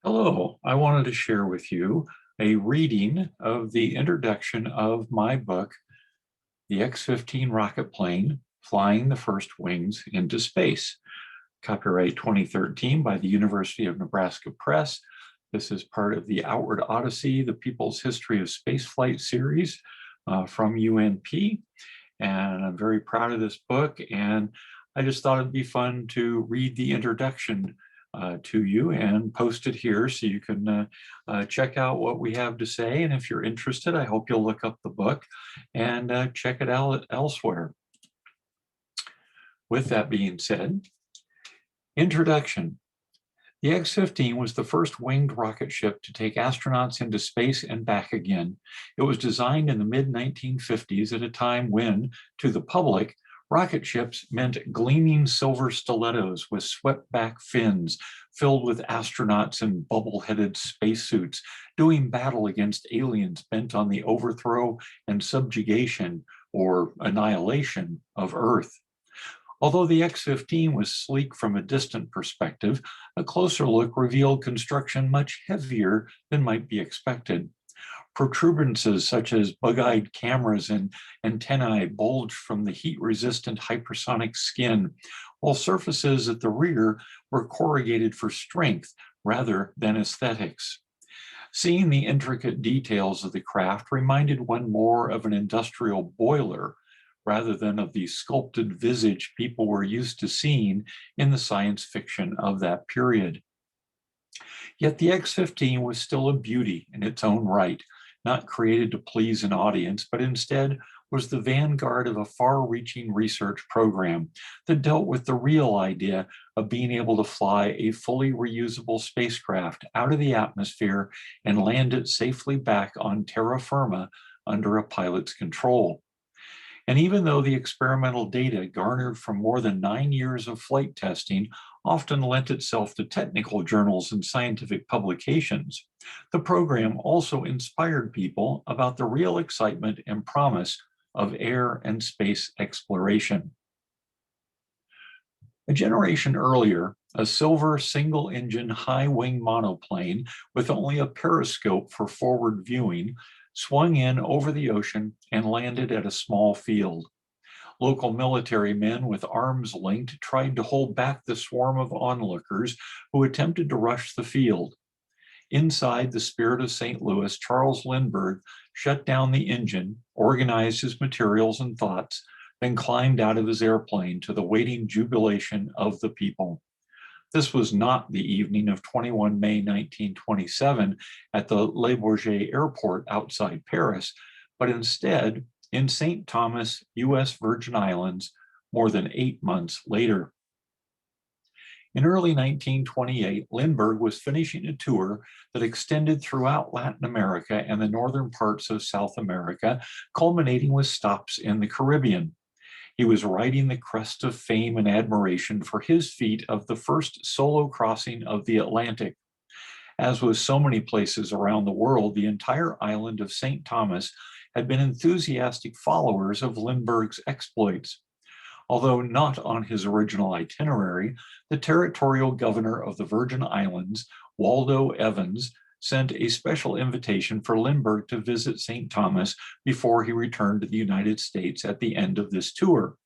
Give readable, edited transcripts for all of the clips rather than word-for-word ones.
Hello, I wanted to share with you a reading of the introduction of my book, The X-15 Rocket Plane, Flying the First Wings into Space. Copyright 2013 by the University of Nebraska Press. This is part of the Outward Odyssey, the People's History of Spaceflight series from UNP. And I'm very proud of this book. And I just thought it'd be fun to read the introduction to you and post it here so you can check out what we have to say. And if you're interested, I hope you'll look up the book and check it out elsewhere. With that being said, introduction. The X-15 was the first winged rocket ship to take astronauts into space and back again. It was designed in the mid-1950s at a time when, to the public, rocket ships meant gleaming silver stilettos with swept-back fins filled with astronauts in bubble-headed spacesuits doing battle against aliens bent on the overthrow and subjugation or annihilation of Earth. Although the X-15 was sleek from a distant perspective, a closer look revealed construction much heavier than might be expected. Protuberances such as bug-eyed cameras and antennae bulged from the heat-resistant hypersonic skin, while surfaces at the rear were corrugated for strength rather than aesthetics. Seeing the intricate details of the craft reminded one more of an industrial boiler rather than of the sculpted visage people were used to seeing in the science fiction of that period. Yet the X-15 was still a beauty in its own right, not created to please an audience, but instead was the vanguard of a far-reaching research program that dealt with the real idea of being able to fly a fully reusable spacecraft out of the atmosphere and land it safely back on terra firma under a pilot's control. And even though the experimental data garnered from more than 9 years of flight testing often lent itself to technical journals and scientific publications, the program also inspired people about the real excitement and promise of air and space exploration. A generation earlier, a silver single-engine high-wing monoplane with only a periscope for forward viewing swung in over the ocean and landed at a small field. Local military men with arms linked tried to hold back the swarm of onlookers who attempted to rush the field. Inside the Spirit of St. Louis, Charles Lindbergh shut down the engine, organized his materials and thoughts, then climbed out of his airplane to the waiting jubilation of the people. This was not the evening of 21 May 1927 at the Le Bourget Airport outside Paris, but instead in St. Thomas, U.S. Virgin Islands, more than 8 months later. In early 1928, Lindbergh was finishing a tour that extended throughout Latin America and the northern parts of South America, culminating with stops in the Caribbean. He was riding the crest of fame and admiration for his feat of the first solo crossing of the Atlantic. As with so many places around the world, the entire island of St. Thomas had been enthusiastic followers of Lindbergh's exploits. Although not on his original itinerary, the territorial governor of the Virgin Islands, Waldo Evans, sent a special invitation for Lindbergh to visit St. Thomas before he returned to the United States at the end of this tour.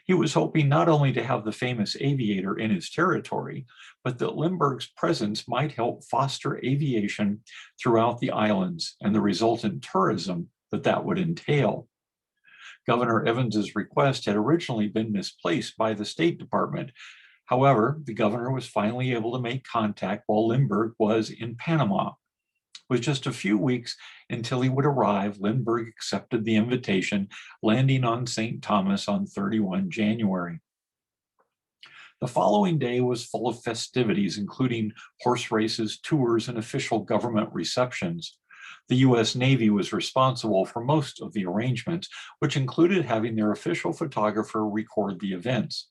He was hoping not only to have the famous aviator in his territory, but that Lindbergh's presence might help foster aviation throughout the islands and the resultant tourism that would entail. Governor Evans's request had originally been misplaced by the State Department. However, the governor was finally able to make contact while Lindbergh was in Panama. With just a few weeks until he would arrive, Lindbergh accepted the invitation, landing on St. Thomas on 31 January. The following day was full of festivities, including horse races, tours, and official government receptions. The U.S. Navy was responsible for most of the arrangements, which included having their official photographer record the events.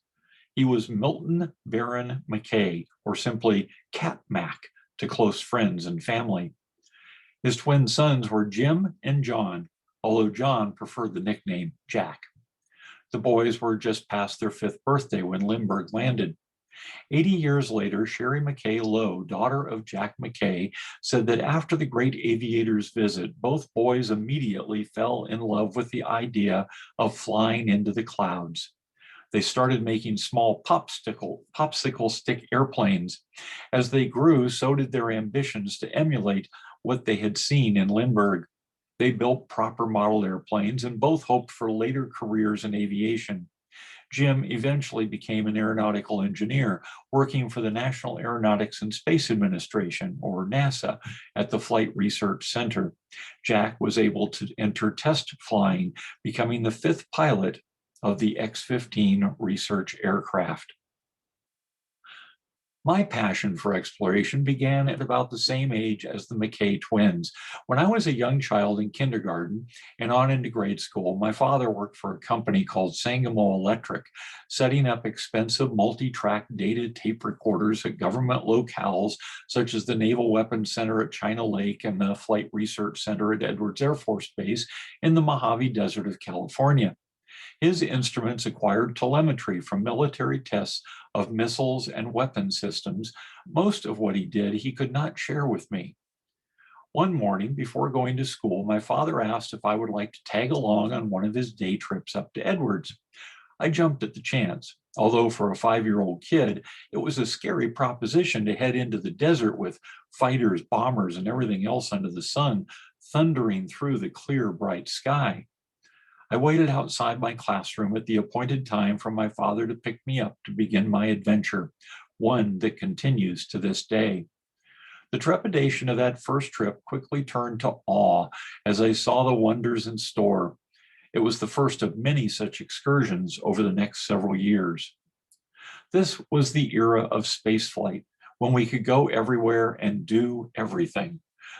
He was Milton Baron McKay, or simply Cat Mac to close friends and family. His twin sons were Jim and John, although John preferred the nickname Jack. The boys were just past their 5th birthday when Lindbergh landed. 80 years later, Sherry McKay Lowe, daughter of Jack McKay, said that after the great aviator's visit, both boys immediately fell in love with the idea of flying into the clouds. They started making small popsicle stick airplanes. As they grew, so did their ambitions to emulate what they had seen in Lindbergh. They built proper model airplanes and both hoped for later careers in aviation. Jim eventually became an aeronautical engineer, working for the National Aeronautics and Space Administration, or NASA, at the Flight Research Center. Jack was able to enter test flying, becoming the fifth pilot of the X-15 research aircraft. My passion for exploration began at about the same age as the McKay twins. When I was a young child in kindergarten and on into grade school, my father worked for a company called Sangamo Electric, setting up expensive multi-track data tape recorders at government locales such as the Naval Weapons Center at China Lake and the Flight Research Center at Edwards Air Force Base in the Mojave Desert of California. His instruments acquired telemetry from military tests of missiles and weapon systems. Most of what he did, he could not share with me. One morning before going to school, my father asked if I would like to tag along on one of his day trips up to Edwards. I jumped at the chance. Although for a 5-year-old kid, it was a scary proposition to head into the desert with fighters, bombers, and everything else under the sun thundering through the clear, bright sky. I waited outside my classroom at the appointed time for my father to pick me up to begin my adventure, one that continues to this day. The trepidation of that first trip quickly turned to awe as I saw the wonders in store. It was the first of many such excursions over the next several years. This was the era of spaceflight, when we could go everywhere and do everything.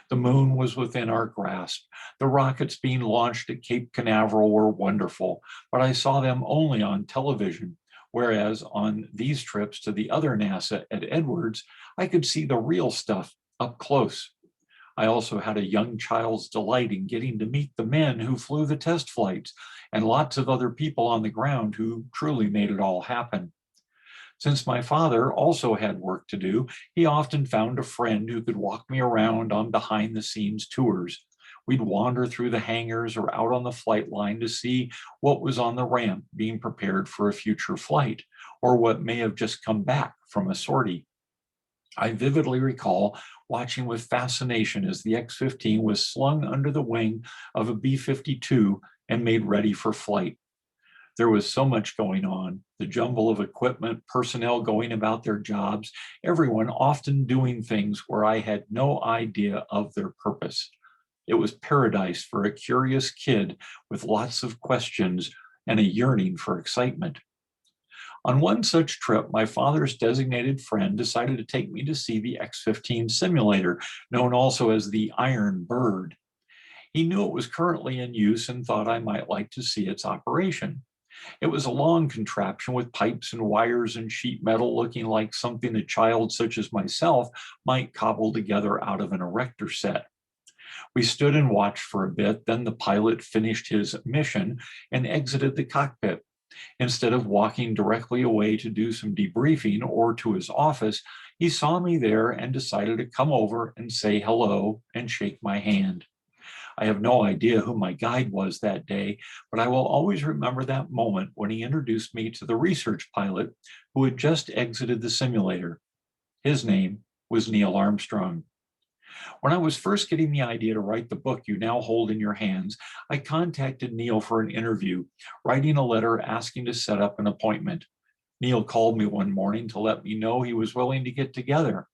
The moon was within our grasp. The rockets being launched at Cape Canaveral were wonderful, but I saw them only on television, whereas on these trips to the other NASA at Edwards, I could see the real stuff up close. I also had a young child's delight in getting to meet the men who flew the test flights and lots of other people on the ground who truly made it all happen. Since my father also had work to do, he often found a friend who could walk me around on behind the scenes tours. We'd wander through the hangars or out on the flight line to see what was on the ramp being prepared for a future flight, or what may have just come back from a sortie. I vividly recall watching with fascination as the X-15 was slung under the wing of a B-52 and made ready for flight. There was so much going on, the jumble of equipment, personnel going about their jobs, everyone often doing things where I had no idea of their purpose. It was paradise for a curious kid with lots of questions and a yearning for excitement. On one such trip, my father's designated friend decided to take me to see the X-15 simulator, known also as the Iron Bird. He knew it was currently in use and thought I might like to see its operation. It was a long contraption with pipes and wires and sheet metal looking like something a child such as myself might cobble together out of an erector set. We stood and watched for a bit, then the pilot finished his mission and exited the cockpit. Instead of walking directly away to do some debriefing or to his office, he saw me there and decided to come over and say hello and shake my hand. I have no idea who my guide was that day, but I will always remember that moment when he introduced me to the research pilot who had just exited the simulator. His name was Neil Armstrong. When I was first getting the idea to write the book you now hold in your hands, I contacted Neil for an interview, writing a letter asking to set up an appointment. Neil called me one morning to let me know he was willing to get together.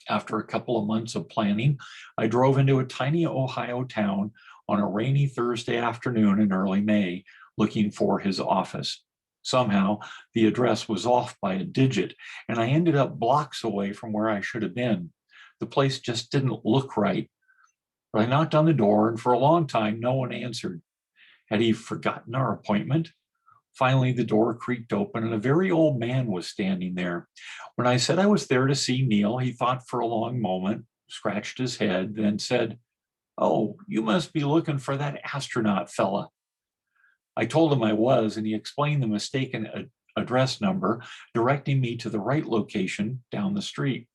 After a couple of months of planning, I drove into a tiny Ohio town on a rainy Thursday afternoon in early May, looking for his office. Somehow, the address was off by a digit, and I ended up blocks away from where I should have been. The place just didn't look right. But I knocked on the door, and for a long time, no one answered. Had he forgotten our appointment? Finally, the door creaked open and a very old man was standing there. When I said I was there to see Neil, he thought for a long moment, scratched his head, then said, "Oh, you must be looking for that astronaut fella." I told him I was, and he explained the mistaken address number, directing me to the right location down the street.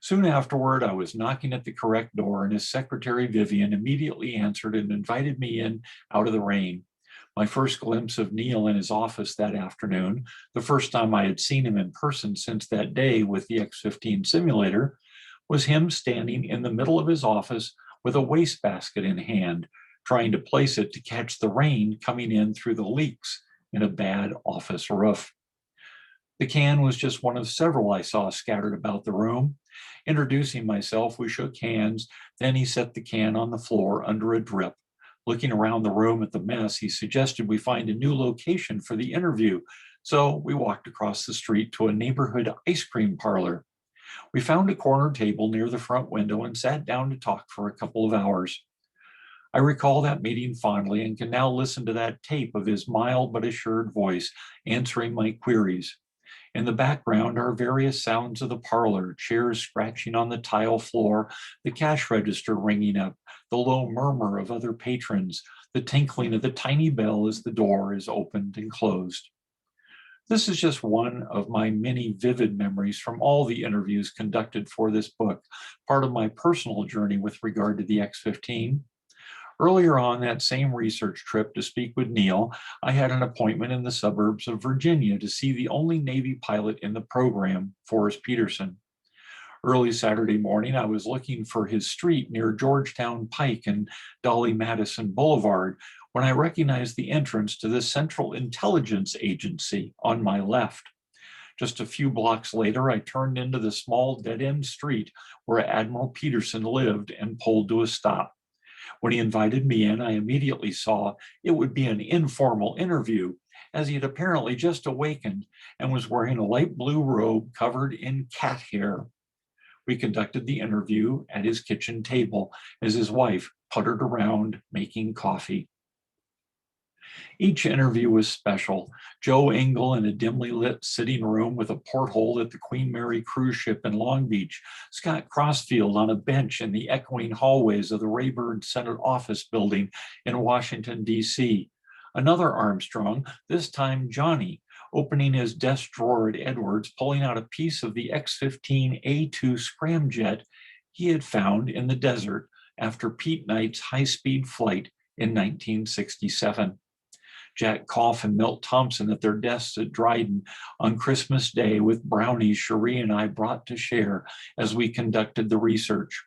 Soon afterward, I was knocking at the correct door, and his secretary, Vivian, immediately answered and invited me in out of the rain. My first glimpse of Neil in his office that afternoon, the first time I had seen him in person since that day with the X-15 simulator, was him standing in the middle of his office with a wastebasket in hand, trying to place it to catch the rain coming in through the leaks in a bad office roof. The can was just one of several I saw scattered about the room. Introducing myself, we shook hands. Then he set the can on the floor under a drip. Looking around the room at the mess, he suggested we find a new location for the interview. So we walked across the street to a neighborhood ice cream parlor. We found a corner table near the front window and sat down to talk for a couple of hours. I recall that meeting fondly and can now listen to that tape of his mild but assured voice answering my queries. In the background are various sounds of the parlor, chairs scratching on the tile floor, the cash register ringing up, the low murmur of other patrons, the tinkling of the tiny bell as the door is opened and closed. This is just one of my many vivid memories from all the interviews conducted for this book, part of my personal journey with regard to the X-15. Earlier on that same research trip to speak with Neil, I had an appointment in the suburbs of Virginia to see the only Navy pilot in the program, Forrest Peterson. Early Saturday morning, I was looking for his street near Georgetown Pike and Dolly Madison Boulevard when I recognized the entrance to the Central Intelligence Agency on my left. Just a few blocks later, I turned into the small dead-end street where Admiral Peterson lived and pulled to a stop. When he invited me in, I immediately saw it would be an informal interview, as he had apparently just awakened and was wearing a light blue robe covered in cat hair. We conducted the interview at his kitchen table as his wife puttered around making coffee. Each interview was special. Joe Engel in a dimly lit sitting room with a porthole at the Queen Mary cruise ship in Long Beach, Scott Crossfield on a bench in the echoing hallways of the Rayburn Senate office building in Washington, D.C. Another Armstrong, this time Johnny, opening his desk drawer at Edwards, pulling out a piece of the X-15A2 scramjet he had found in the desert after Pete Knight's high-speed flight in 1967. Jack Koff and Milt Thompson at their desks at Dryden on Christmas Day with brownies Cherie and I brought to share as we conducted the research.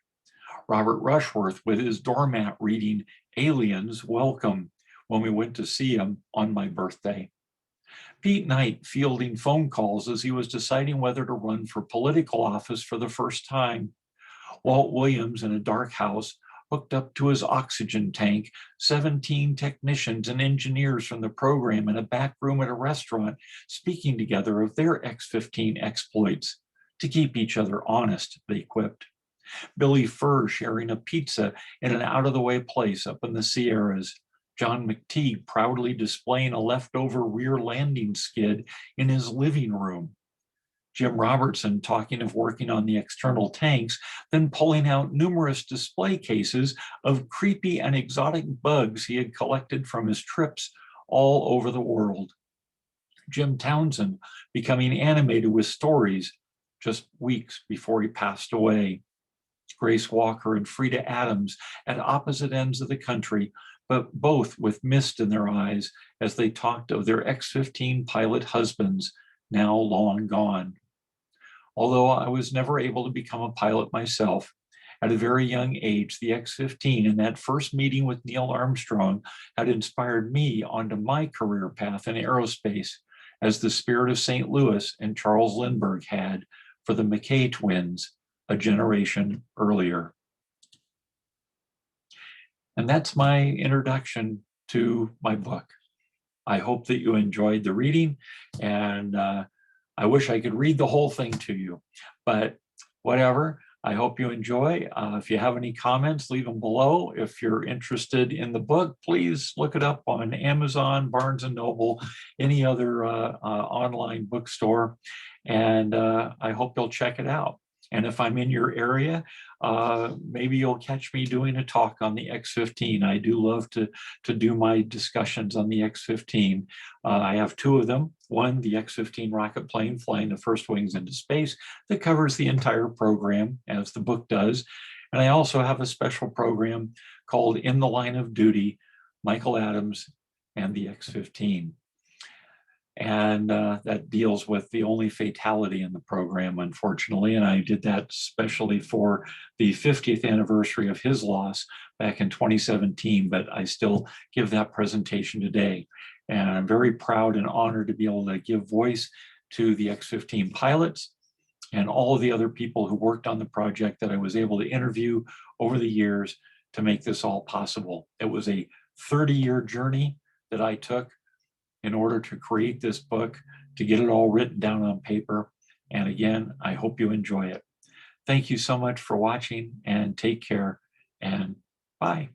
Robert Rushworth with his doormat reading "Aliens, Welcome" when we went to see him on my birthday. Pete Knight fielding phone calls as he was deciding whether to run for political office for the first time. Walt Williams in a dark house hooked up to his oxygen tank, 17 technicians and engineers from the program in a back room at a restaurant speaking together of their X-15 exploits. To keep each other honest, they quipped. Billy Furr sharing a pizza in an out-of-the-way place up in the Sierras. John McTeague proudly displaying a leftover rear landing skid in his living room. Jim Robertson talking of working on the external tanks, then pulling out numerous display cases of creepy and exotic bugs he had collected from his trips all over the world. Jim Townsend becoming animated with stories just weeks before he passed away. Grace Walker and Frida Adams at opposite ends of the country, but both with mist in their eyes as they talked of their X-15 pilot husbands, now long gone. Although I was never able to become a pilot myself, at a very young age, the X-15 and that first meeting with Neil Armstrong had inspired me onto my career path in aerospace, as the Spirit of St. Louis and Charles Lindbergh had for the McKay twins a generation earlier. And that's my introduction to my book. I hope that you enjoyed the reading, and I wish I could read the whole thing to you, but whatever. I hope you enjoy. If you have any comments, leave them below. If you're interested in the book, please look it up on Amazon, Barnes and Noble, any other online bookstore, and I hope you'll check it out. And if I'm in your area, maybe you'll catch me doing a talk on the X-15. I do love to do my discussions on the X-15. I have two of them. One, the X-15 rocket plane flying the first wings into space that covers the entire program, as the book does. And I also have a special program called In the Line of Duty, Michael Adams and the X-15. And that deals with the only fatality in the program, unfortunately. And I did that especially for the 50th anniversary of his loss back in 2017, but I still give that presentation today. And I'm very proud and honored to be able to give voice to the X-15 pilots and all of the other people who worked on the project that I was able to interview over the years to make this all possible. It was a 30-year journey that I took in order to create this book, to get it all written down on paper. And again, I hope you enjoy it. Thank you so much for watching, and take care, and bye.